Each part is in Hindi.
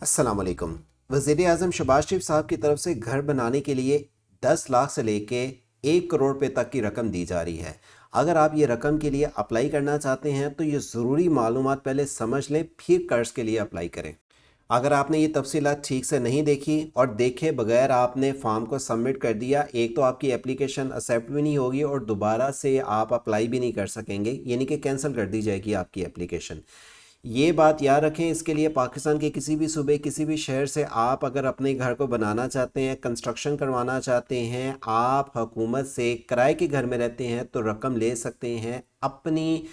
अस्सलाम वालेकुम। वज़ीर-ए-आज़म शहबाज शरीफ साहब की तरफ से घर बनाने के लिए 10 लाख से लेके 1 करोड़ रुपए तक की रकम दी जा रही है। अगर आप ये रकम के लिए अप्लाई करना चाहते हैं तो ये ज़रूरी मालूमात पहले समझ लें, फिर कर्ज़ के लिए अप्लाई करें। अगर आपने ये तफसीलात ठीक से नहीं देखी और देखे बगैर आपने फॉर्म को सबमिट कर दिया, एक तो आपकी एप्लीकेशन एक्सेप्ट भी नहीं होगी और दोबारा से आप अप्लाई भी नहीं कर सकेंगे, यानी कि कैंसिल कर दी जाएगी आपकी एप्लीकेशन। ये बात याद रखें। इसके लिए पाकिस्तान के किसी भी सूबे, किसी भी शहर से आप अगर अपने घर को बनाना चाहते हैं, कंस्ट्रक्शन करवाना चाहते हैं, आप हुकूमत से किराए के घर में रहते हैं तो रकम ले सकते हैं। अपनी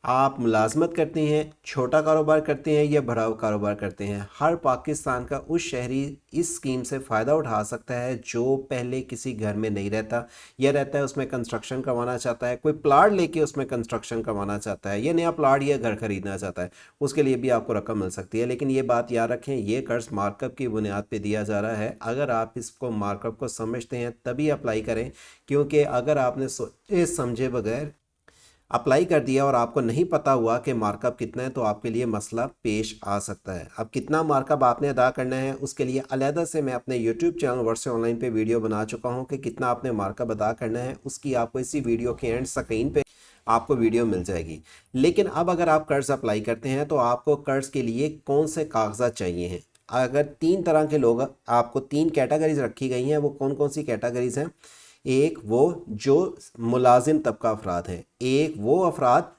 आप मुलाजमत करते हैं, छोटा कारोबार करते हैं या बड़ा कारोबार करते हैं, हर पाकिस्तान का उस शहरी इस स्कीम से फ़ायदा उठा सकता है जो पहले किसी घर में नहीं रहता या रहता है उसमें कंस्ट्रक्शन करवाना चाहता है, कोई प्लाट लेके उसमें कंस्ट्रक्शन करवाना चाहता है या नया प्लाट या घर खरीदना चाहता है, उसके लिए भी आपको रकम मिल सकती है। लेकिन ये बात याद रखें, ये कर्ज मार्कअप की बुनियाद पे दिया जा रहा है। अगर आप इसको मार्कअप को समझते हैं तभी अप्लाई करें, क्योंकि अगर आपने सोचे समझे बगैर अप्लाई कर दिया और आपको नहीं पता हुआ कि मार्कअप कितना है तो आपके लिए मसला पेश आ सकता है। अब कितना मार्कअप आपने अदा करना है उसके लिए अलहदा से मैं अपने यूट्यूब चैनल वर्ष ऑनलाइन पे वीडियो बना चुका हूं कि कितना आपने मार्कअप अदा करना है, उसकी आपको इसी वीडियो के एंड स्क्रीन पे आपको वीडियो मिल जाएगी। लेकिन अब अगर आप कर्ज़ अप्लाई करते हैं तो आपको कर्ज़ के लिए कौन से कागजात चाहिए हैं। अगर 3 तरह के लोग, आपको 3 कैटेगरीज रखी गई हैं, वो कौन कौन सी कैटेगरीज हैं। एक वो जो मुलाजिम तबका अफराद हैं, एक वो अफराद,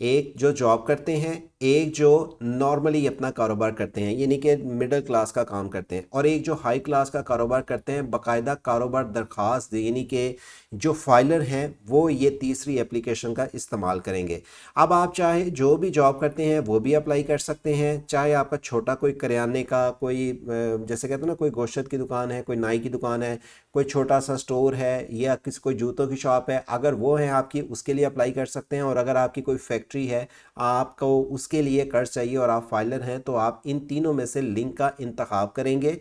एक जो जॉब करते हैं, एक जो नॉर्मली अपना कारोबार करते हैं यानी कि मिडिल क्लास का काम करते हैं, और एक जो हाई क्लास का कारोबार करते हैं, बाकायदा कारोबार दरख्वास्त यानी कि जो फाइलर हैं वो ये तीसरी एप्लीकेशन का इस्तेमाल करेंगे। अब आप चाहे जो भी जॉब करते हैं वो भी अप्लाई कर सकते हैं, चाहे आपका छोटा कोई करियाने का कोई जैसे कहते हैं ना, कोई गोश्त की दुकान है, कोई नाई की दुकान है, कोई छोटा सा स्टोर है या किसी कोई जूतों की शॉप है, अगर वो है आपकी उसके लिए अप्लाई कर सकते हैं। और अगर आपकी कोई फैक्ट्री है, आपको उसके लिए कर्ज चाहिए और आप फाइलर हैं, तो आप इन तीनों में से लिंक का इंतखाब करेंगे।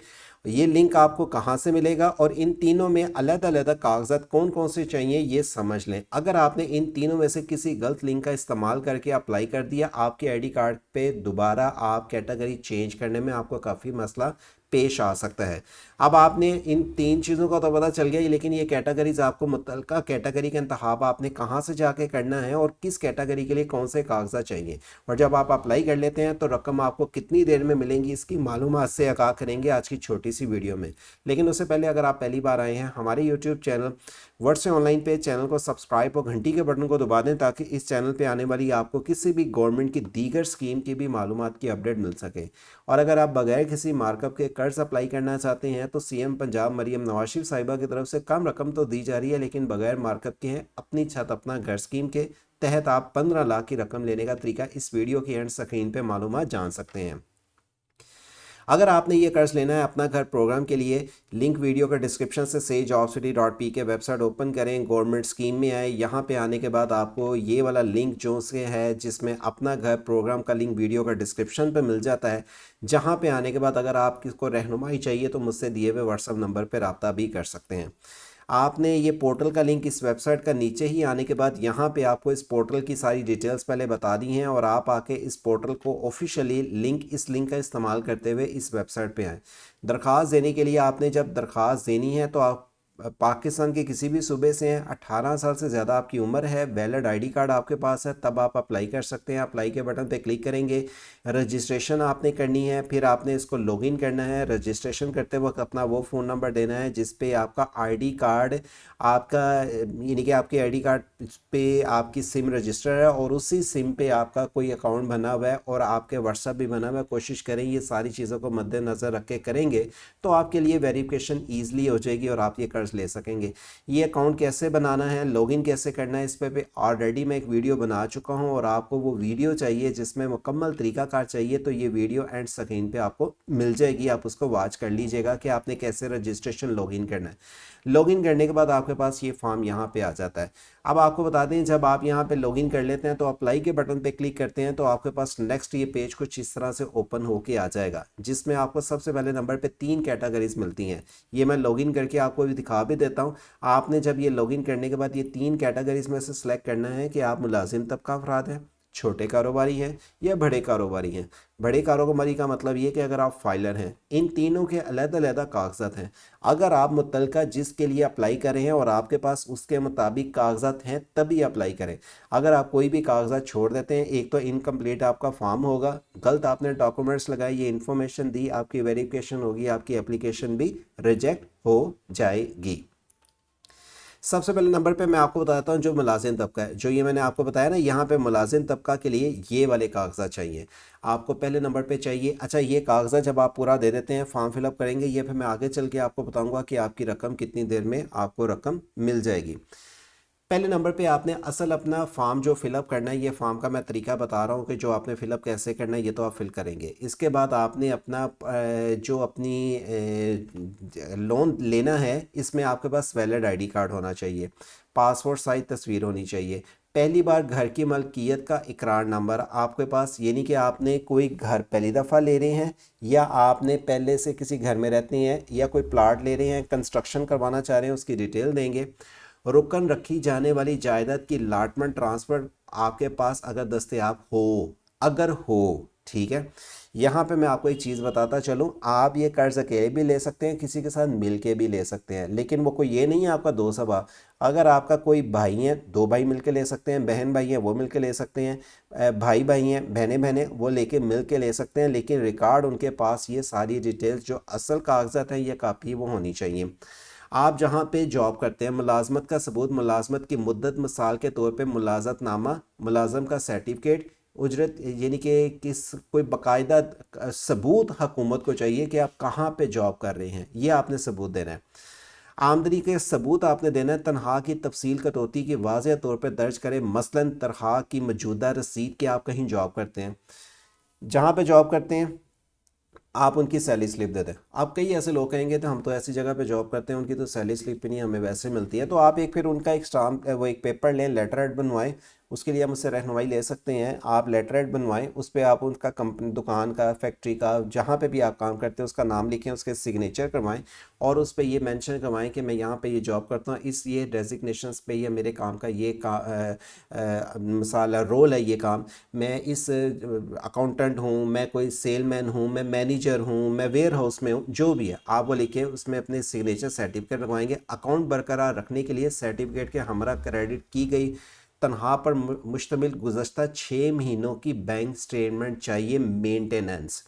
ये लिंक आपको कहाँ से मिलेगा और इन तीनों में अलग अलग कागजात कौन कौन से चाहिए ये समझ लें। अगर आपने इन तीनों में से किसी गलत लिंक का इस्तेमाल करके अप्लाई कर दिया, आपके आईडी कार्ड पे दोबारा आप कैटेगरी चेंज करने में आपको काफ़ी मसला पेश आ सकता है। अब आपने इन 3 चीज़ों का तो पता चल गया, लेकिन ये कैटेगरीज आपको मुतल्लिका कैटेगरी का इंतखाब आपने कहाँ से जाके करना है और किस कैटेगरी के लिए कौन से कागजात चाहिए, और जब आप अप्लाई कर लेते हैं तो रकम आपको कितनी देर में मिलेंगी इसकी मालूमात से आगाह करेंगे आज की छोटी सी वीडियो में। लेकिन उससे पहले अगर आप पहली बार आए हैं हमारे यूट्यूब चैनल वर्ड से ऑनलाइन पे, चैनल को सब्सक्राइब और घंटी के बटन को दबा दें ताकि इस चैनल पे आने वाली आपको किसी भी गवर्नमेंट की दीगर स्कीम की भी मालूमात की अपडेट मिल सके। और अगर आप बगैर किसी मार्कअप के कर्ज अप्लाई करना चाहते हैं तो सीएम पंजाब मरियम नवाज शरीफ साहिबा की तरफ से कम रकम तो दी जा रही है, लेकिन बगैर मार्कअप के हैं अपनी छत अपना घर स्कीम के तहत आप 15 लाख की रकम लेने का तरीका इस वीडियो की एंड स्क्रीन पे मालूमात जान सकते हैं। अगर आपने ये कर्ज लेना है अपना घर प्रोग्राम के लिए, लिंक वीडियो का डिस्क्रिप्शन से sage-jobcity.p के वेबसाइट ओपन करें, गवर्नमेंट स्कीम में आए, यहाँ पे आने के बाद आपको ये वाला लिंक जो से है जिसमें अपना घर प्रोग्राम का लिंक वीडियो का डिस्क्रिप्शन पे मिल जाता है। जहाँ पे आने के बाद अगर आप किसको रहनुमाई चाहिए तो मुझसे दिए हुए व्हाट्सअप नंबर पर रब्ता भी कर सकते हैं। आपने ये पोर्टल का लिंक इस वेबसाइट का नीचे ही आने के बाद यहाँ पे आपको इस पोर्टल की सारी डिटेल्स पहले बता दी हैं और आप आके इस पोर्टल को ऑफिशियली इस लिंक का इस्तेमाल करते हुए इस वेबसाइट पे आएँ। दरख्वास्त देने के लिए आपने जब दरख्वास्त देनी है तो आप पाकिस्तान के किसी भी सूबे से हैं, 18 साल से ज़्यादा आपकी उम्र है, वैलिड आईडी कार्ड आपके पास है, तब आप अप्लाई कर सकते हैं। अप्लाई के बटन पे क्लिक करेंगे, रजिस्ट्रेशन आपने करनी है, फिर आपने इसको लॉगिन करना है। रजिस्ट्रेशन करते वक्त अपना वो फ़ोन नंबर देना है जिस पे आपका आईडी कार्ड आपका यानी कि आपके आईडी कार्ड पे आपकी सिम रजिस्टर है और उसी सिम पे आपका कोई अकाउंट बना हुआ है और आपके व्हाट्सएप भी बना हुआ है। कोशिश करें ये सारी चीज़ों को मद्देनज़र रख के करेंगे तो आपके लिए वेरिफिकेशन ईजिली हो जाएगी और आप ये कर्ज ले सकेंगे। ये अकाउंट कैसे बनाना है, लॉगिन कैसे करना है, इस पे ऑलरेडी मैं एक वीडियो बना चुका हूँ और आपको वो वीडियो चाहिए जिसमें मुकम्मल तरीकाकार चाहिए तो ये वीडियो एंड स्क्रीन पे आपको मिल जाएगी, आप उसको वॉच कर लीजिएगा कि आपने कैसे रजिस्ट्रेशन लॉगिन करना है। लॉगिन करने के बाद आपके पास ये फॉर्म यहाँ पे आ जाता है। अब आपको बता दें, जब आप यहाँ पे लॉगिन कर लेते हैं तो अप्लाई के बटन पे क्लिक करते हैं तो आपके पास नेक्स्ट ये पेज कुछ इस तरह से ओपन होके आ जाएगा जिसमें आपको सबसे पहले नंबर पे 3 कैटेगरीज मिलती हैं। ये मैं लॉगिन करके आपको भी दिखा भी देता हूँ। आपने जब ये लॉगिन करने के बाद ये 3 कैटेगरीज में से सिलेक्ट करना है कि आप मुलाजिम तबका अफराद हैं, छोटे कारोबारी हैं या बड़े कारोबारी हैं। बड़े कारोबारी का मतलब ये कि अगर आप फाइलर हैं, इन तीनों के अलग-अलग कागजात हैं। अगर आप मुतलका जिसके लिए अप्लाई कर रहे हैं और आपके पास उसके मुताबिक कागजात हैं तभी अप्लाई करें। अगर आप कोई भी कागजात छोड़ देते हैं, एक तो इनकम्प्लीट आपका फॉर्म होगा, गलत आपने डॉक्यूमेंट्स लगाए, ये इन्फॉर्मेशन दी, आपकी वेरिफिकेशन होगी, आपकी एप्लीकेशन भी रिजेक्ट हो जाएगी। सबसे पहले नंबर पे मैं आपको बताता हूँ जो मुलाजिम तबका है, जो ये मैंने आपको बताया ना, यहाँ पे मुलाजिम तबका के लिए ये वाले कागजात चाहिए आपको। पहले नंबर पे चाहिए, अच्छा ये कागजात जब आप पूरा दे देते हैं, फॉर्म फिलअप करेंगे, ये फिर मैं आगे चल के आपको बताऊँगा कि आपकी रकम कितनी देर में आपको रकम मिल जाएगी। पहले नंबर पे आपने असल अपना फॉर्म जो फिलअप करना है, ये फॉर्म का मैं तरीका बता रहा हूँ कि जो आपने फिलअप कैसे करना है, ये तो आप फिल करेंगे। इसके बाद आपने अपना जो अपनी लोन लेना है, इसमें आपके पास वैलिड आईडी कार्ड होना चाहिए, पासपोर्ट साइज तस्वीर होनी चाहिए, पहली बार घर की मलकियत का इकरार नंबर आपके पास, यानी कि आपने कोई घर पहली दफ़ा ले रहे हैं या आपने पहले से किसी घर में रहते हैं या कोई प्लाट ले रहे हैं, कंस्ट्रक्शन करवाना चाह रहे हैं, उसकी डिटेल देंगे। रुकन रखी जाने वाली जायदाद की लाटमेंट ट्रांसफ़र आपके पास अगर दस्तयाब हो, अगर हो, ठीक है। यहाँ पे मैं आपको एक चीज़ बताता चलूँ, आप ये कर्ज अकेले भी ले सकते हैं, किसी के साथ मिल के भी ले सकते हैं, लेकिन वो कोई ये नहीं है आपका दो सभा। अगर आपका कोई भाई है, दो भाई मिल के ले सकते हैं, बहन भाई हैं वो मिल के ले सकते हैं, भाई भाई हैं, बहनें बहनें वो लेके मिल के ले सकते हैं, लेकिन रिकॉर्ड उनके पास ये सारी डिटेल्स जो असल कागजात हैं, ये काफ़ी वो होनी चाहिए। आप जहाँ पे जॉब करते हैं, मुलाजमत का सबूत, मुलाजमत की मुद्दत, मिसाल के तौर पे मुलाजमतनामा, मुलाजम का सर्टिफिकेट, उजरत, यानी कि किस कोई बाकायदा सबूत हुकूमत को चाहिए कि आप कहाँ पे जॉब कर रहे हैं, ये आपने सबूत देना है। आमदनी के सबूत आपने देना है। तनख्वाह की तफसील कटौती की वाज़ेह तौर पर दर्ज करें, मसलन तनख्वाह की मौजूदा रसीद कि आप कहीं जॉब करते हैं, जहाँ पे जॉब करते हैं आप उनकी सैलरी स्लिप दे दें। आप कई ऐसे लोग कहेंगे तो हम तो ऐसी जगह पे जॉब करते हैं, उनकी तो सैलरी स्लिप भी नहीं हमें वैसे मिलती है, तो आप एक फिर उनका एक स्टाम्प, वो एक पेपर लें, लेटर हेड बनवाएं। उसके लिए हम उससे रहनुमाई ले सकते हैं। आप लेटर हेड बनवाएं, उस पर आप उनका कंपनी, दुकान का, फैक्ट्री का, जहाँ पे भी आप काम करते हैं उसका नाम लिखें, उसके सिग्नेचर करवाएं और उस पर ये मेंशन करवाएं कि मैं यहाँ पे ये जॉब करता हूँ, इस ये डेजिग्नेशंस पे ये मेरे काम का ये मिसाल रोल है, ये काम, मैं इस अकाउंटेंट हूँ, मैं कोई सेलमैन हूँ, मैं मैनेजर हूँ, मैं वेयर हाउस में हूँ, जो भी है आप वो लिखें, उसमें अपने सिग्नेचर सर्टिफिकेट लगवाएंगे। अकाउंट बरकरार रखने के लिए सर्टिफिकेट के हमरा क्रेडिट की गई तनख्वाह पर मुश्तमिल गुज़श्ता 6 महीनों की बैंक स्टेटमेंट चाहिए, मेंटेनेंस।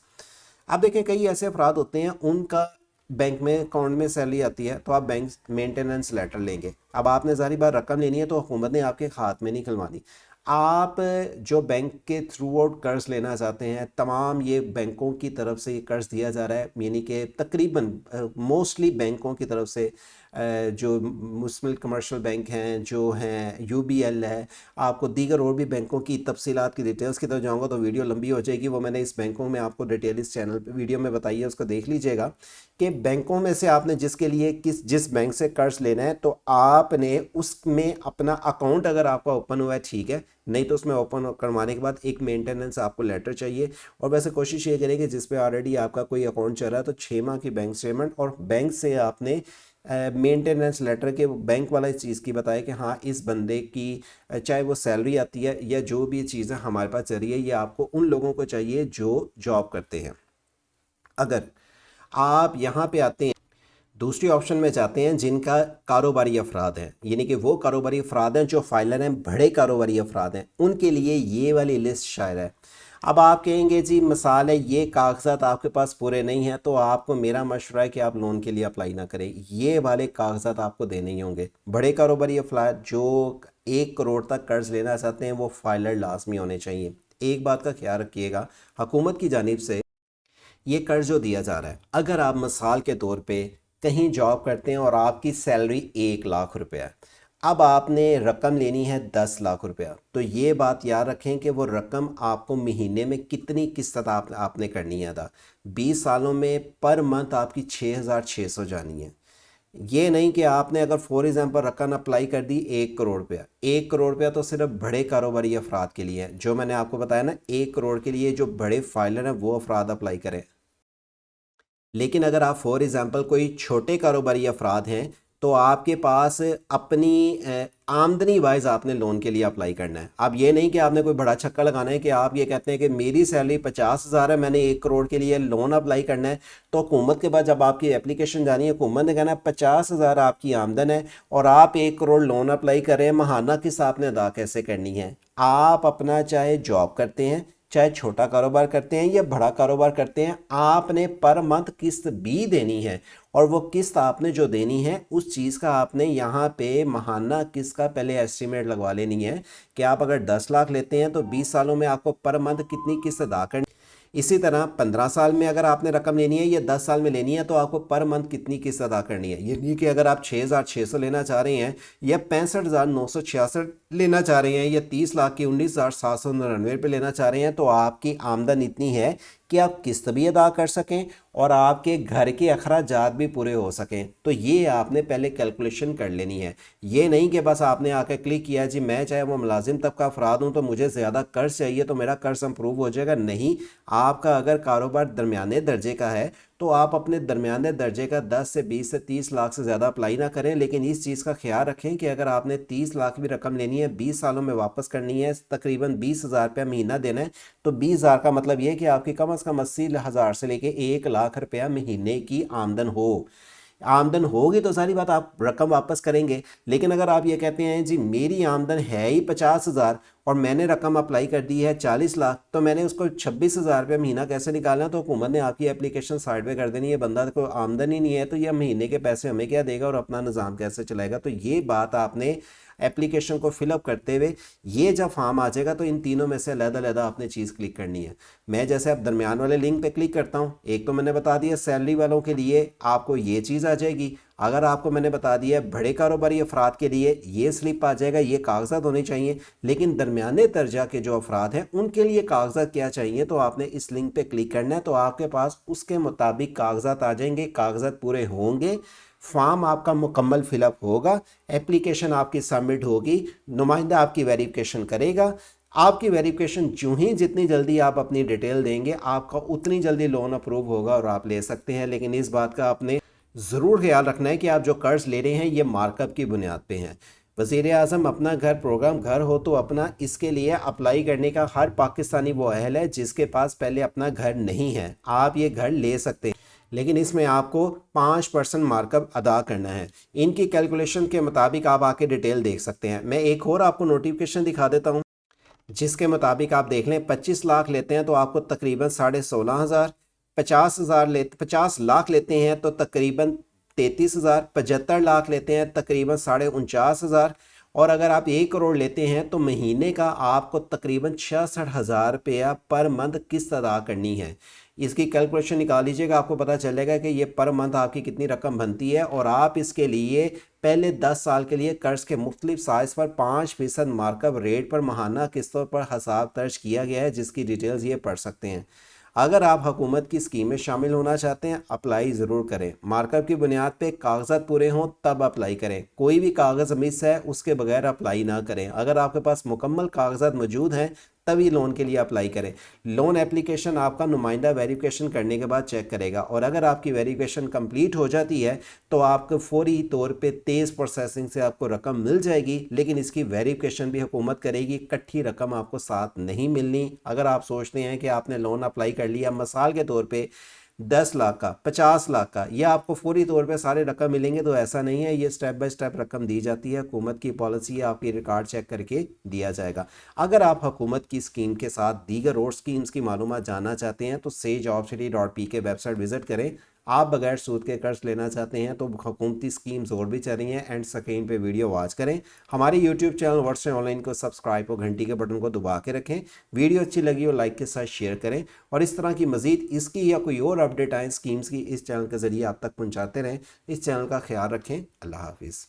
अब देखें कई ऐसे अफराद होते हैं उनका बैंक में अकाउंट में सैलरी आती है, तो आप बैंक मेंटेनेंस लेटर लेंगे। अब आपने ज़ाहिर बार रकम लेनी है तो हुकूमत ने आपके खाते में नहीं खिलवानी। आप जो बैंक के थ्रू आउट कर्ज लेना चाहते हैं, तमाम ये बैंकों की तरफ से ये कर्ज दिया जा रहा है, यानी कि तकरीबन मोस्टली बैंकों की तरफ से, जो मुस्लिम कमर्शियल बैंक हैं, जो हैं यूबीएल है, आपको दीगर और भी बैंकों की तफसीलात की डिटेल्स की तरफ जाऊंगा तो वीडियो लंबी हो जाएगी, वो मैंने इस बैंकों में आपको डिटेल इस चैनल पे वीडियो में बताई है, उसको देख लीजिएगा कि बैंकों में से आपने जिसके लिए जिस बैंक से कर्ज लेना है तो आपने उसमें अपना अकाउंट अगर आपका ओपन हुआ है ठीक है, नहीं तो उसमें ओपन करवाने के बाद एक मेंटेनेंस आपको लेटर चाहिए। और वैसे कोशिश ये करें कि जिस पे ऑलरेडी आपका कोई अकाउंट चल रहा है तो 6 माह की बैंक स्टेटमेंट और बैंक से आपने मेंटेनेंस लेटर के बैंक वाला इस चीज़ की बताया कि हाँ इस बंदे की चाहे वो सैलरी आती है या जो भी चीज़ें हमारे पास चल रही है, ये आपको उन लोगों को चाहिए जो जॉब करते हैं। अगर आप यहाँ पे आते हैं दूसरी ऑप्शन में जाते हैं जिनका कारोबारी अफराद हैं, यानी कि वो कारोबारी अफराद हैं जो फाइलर हैं, बड़े कारोबारी अफराद हैं, उनके लिए ये वाली लिस्ट शायद है। अब आप कहेंगे जी मिसाल है ये कागजात आपके पास पूरे नहीं हैं, तो आपको मेरा मशवरा है कि आप लोन के लिए अप्लाई ना करें, ये वाले कागजात आपको देने ही होंगे। बड़े कारोबारी अफराद जो 1 करोड़ तक कर्ज लेना चाहते हैं वो फाइलर लाजमी होने चाहिए। एक बात का ख्याल रखिएगा, हुकूमत की जानिब से ये कर्ज जो दिया जा रहा है, अगर आप मिसाल के तौर पे कहीं जॉब करते हैं और आपकी सैलरी 1 लाख रुपया है, अब आपने रकम लेनी है 10 लाख रुपया, तो ये बात याद रखें कि वो रकम आपको महीने में कितनी किस्त आपने करनी है अदा। 20 सालों में पर मंथ आपकी 6,600 जानी है। ये नहीं कि आपने अगर फॉर एग्जांपल रकम अप्लाई कर दी 1 करोड़ रुपया, 1 करोड़ रुपया तो सिर्फ बड़े कारोबारी अफराद के लिए है, जो मैंने आपको बताया ना 1 करोड़ के लिए जो बड़े फाइलर हैं वो अफराद अप्लाई करें। लेकिन अगर आप फॉर एग्जांपल कोई छोटे कारोबारी अफराद हैं तो आपके पास अपनी आमदनी वाइज आपने लोन के लिए अप्लाई करना है। अब ये नहीं कि आपने कोई बड़ा छक्का लगाना है कि आप ये कहते हैं कि मेरी सैलरी 50,000 है, मैंने 1 करोड़ के लिए लोन अप्लाई करना है। तो हुकूमत के बाद जब आपकी एप्लीकेशन जानी है, हुकूमत ने कहना है 50,000 आपकी आमदन है और आप 1 करोड़ लोन अप्लाई कर रहे हैं, महाना किस्त आपने अदा कैसे करनी है। आप अपना चाहे जॉब करते हैं, चाहे छोटा कारोबार करते हैं या बड़ा कारोबार करते हैं, आपने पर मंथ किस्त भी देनी है। और वो किस्त आपने जो देनी है उस चीज़ का आपने यहाँ पे महाना किस्त का पहले एस्टीमेट लगवा लेनी है कि आप अगर 10 लाख लेते हैं तो 20 सालों में आपको पर मंथ कितनी किस्त अदा करनी। इसी तरह 15 साल में अगर आपने रकम लेनी है या 10 साल में लेनी है तो आपको पर मंथ कितनी किस्त अदा करनी है। ये नहीं कि अगर आप 6,600 लेना चाह रहे हैं या 65,966 लेना चाह रहे हैं या 30 लाख की 19,799 रुपये लेना चाह रहे हैं तो आपकी आमदन इतनी है कि आप किस्त भी अदा कर सकें और आपके घर के अखराजात भी पूरे हो सकें। तो ये आपने पहले कैलकुलेशन कर लेनी है। ये नहीं कि बस आपने आकर क्लिक किया जी मैं चाहे वो मुलाजिम तबका अफराद हूँ तो मुझे ज़्यादा कर्ज चाहिए तो मेरा कर्ज अप्रूव हो जाएगा। नहीं, आपका अगर कारोबार दरमियाने दर्जे का है तो आप अपने दरमियाने दर्जे का 10 से 20 से 30 लाख से ज़्यादा अप्लाई ना करें। लेकिन इस चीज़ का ख्याल रखें कि अगर आपने 30 लाख भी रकम लेनी है, 20 सालों में वापस करनी है, तकरीबन 20,000 रुपया महीना देना है, तो 20,000 का मतलब ये है कि आपकी कम से कम 80,000 से लेके 1 लाख रुपया महीने की आमदन हो। आमदन होगी तो सारी बात आप रकम वापस करेंगे। लेकिन अगर आप ये कहते हैं जी मेरी आमदन है ही 50,000 और मैंने रकम अप्लाई कर दी है 40 लाख, तो मैंने उसको 26,000 रुपये महीना कैसे निकालना, तो हुकूमत ने आपकी एप्लीकेशन साइड पे कर देनी है। बंदा को आमदन ही नहीं है तो ये महीने के पैसे हमें क्या देगा और अपना निज़ाम कैसे चलाएगा। तो ये बात आपने एप्लीकेशन को फिलअप करते हुए ये जब फॉर्म आ जाएगा तो इन तीनों में से अलग-अलग आपने चीज़ क्लिक करनी है। मैं जैसे अब दरमियान वाले लिंक पे क्लिक करता हूँ, एक तो मैंने बता दिया सैलरी वालों के लिए आपको ये चीज़ आ जाएगी। अगर आपको मैंने बता दिया बड़े कारोबारी अफराद के लिए ये स्लिप आ जाएगा, ये कागजात होने चाहिए। लेकिन दरमियाने दर्जा के जो अफराद हैं उनके लिए कागजात क्या चाहिए, तो आपने इस लिंक पे क्लिक करना है तो आपके पास उसके मुताबिक कागजात आ जाएंगे। कागजात पूरे होंगे, फॉर्म आपका मुकम्मल फिलअप होगा, एप्लीकेशन आपकी सबमिट होगी, नुमाइंदा आपकी वेरिफिकेशन करेगा। आपकी वेरिफिकेशन जो ही जितनी जल्दी आप अपनी डिटेल देंगे आपका उतनी जल्दी लोन अप्रूव होगा और आप ले सकते हैं। लेकिन इस बात का आपने ज़रूर ख्याल रखना है कि आप जो कर्ज ले रहे हैं ये मार्कअप की बुनियाद पे हैं। वज़ीर आज़म अपना घर प्रोग्राम घर हो तो अपना, इसके लिए अप्लाई करने का हर पाकिस्तानी वो अहल है जिसके पास पहले अपना घर नहीं है। आप ये घर ले सकते हैं लेकिन इसमें आपको 5% मार्कअप अदा करना है। इनकी कैलकुलेशन के मुताबिक आप आके डिटेल देख सकते हैं। मैं एक और आपको नोटिफिकेशन दिखा देता हूँ जिसके मुताबिक आप देख लें 25 लाख लेते हैं तो आपको तकरीबन 16,500, 50 लाख लेते हैं तो तकरीबन 33,000, 75 लाख लेते हैं तकरीबन 49,500 और अगर आप 1 करोड़ लेते हैं तो महीने का आपको तकरीबन 66,000 रुपया पर मंथ किस्त अदा करनी है। इसकी कैलकुलेशन निकाल लीजिएगा, आपको पता चलेगा कि ये पर मंथ आपकी कितनी रकम बनती है। और आप इसके लिए पहले 10 साल के लिए कर्ज के मुख्तलिफ साइज़ पर 5% मार्कअप रेट पर महाना किस्तों पर हिसाब दर्ज किया गया है, जिसकी डिटेल्स ये पढ़ सकते हैं। अगर आप हुकूमत की स्कीम में शामिल होना चाहते हैं अप्लाई ज़रूर करें। मार्कअप की बुनियाद पे कागजात पूरे हों तब अप्लाई करें। कोई भी कागज़ मिस है उसके बगैर अप्लाई ना करें। अगर आपके पास मुकम्मल कागजात मौजूद हैं तभी लोन के लिए अप्लाई करें। लोन एप्लीकेशन आपका नुमाइंदा वेरिफिकेशन करने के बाद चेक करेगा और अगर आपकी वेरिफिकेशन कंप्लीट हो जाती है तो आपको फौरी तौर पे तेज़ प्रोसेसिंग से आपको रकम मिल जाएगी। लेकिन इसकी वेरिफिकेशन भी हुकूमत करेगी, इकट्ठी रकम आपको साथ नहीं मिलनी। अगर आप सोचते हैं कि आपने लोन अप्लाई कर लिया मिसाल के तौर पे 10 लाख का, 50 लाख का, या आपको फौरी तौर पे सारे रकम मिलेंगे, तो ऐसा नहीं है। ये स्टेप बाय स्टेप रकम दी जाती है। हुकूमत की पॉलिसी है, आपकी रिकॉर्ड चेक करके दिया जाएगा। अगर आप हुकूमत की स्कीम के साथ दीगर और स्कीम्स की मालूमात जानना चाहते हैं तो sageopcity.pk वेबसाइट विजिट करें। आप बगैर सूद के कर्ज लेना चाहते हैं तो हुकूमती स्कीम्स और भी चल रही हैं, एंड स्क्रीन पे वीडियो वॉच करें। हमारे यूट्यूब चैनल वर्ष ऑनलाइन को सब्सक्राइब और घंटी के बटन को दबा के रखें। वीडियो अच्छी लगी और लाइक के साथ शेयर करें और इस तरह की मजीद इसकी या कोई और अपडेट आए स्कीम्स की इस चैनल के ज़रिए आप तक पहुँचाते रहें। इस चैनल का ख्याल रखें। अल्लाह हाफिज़।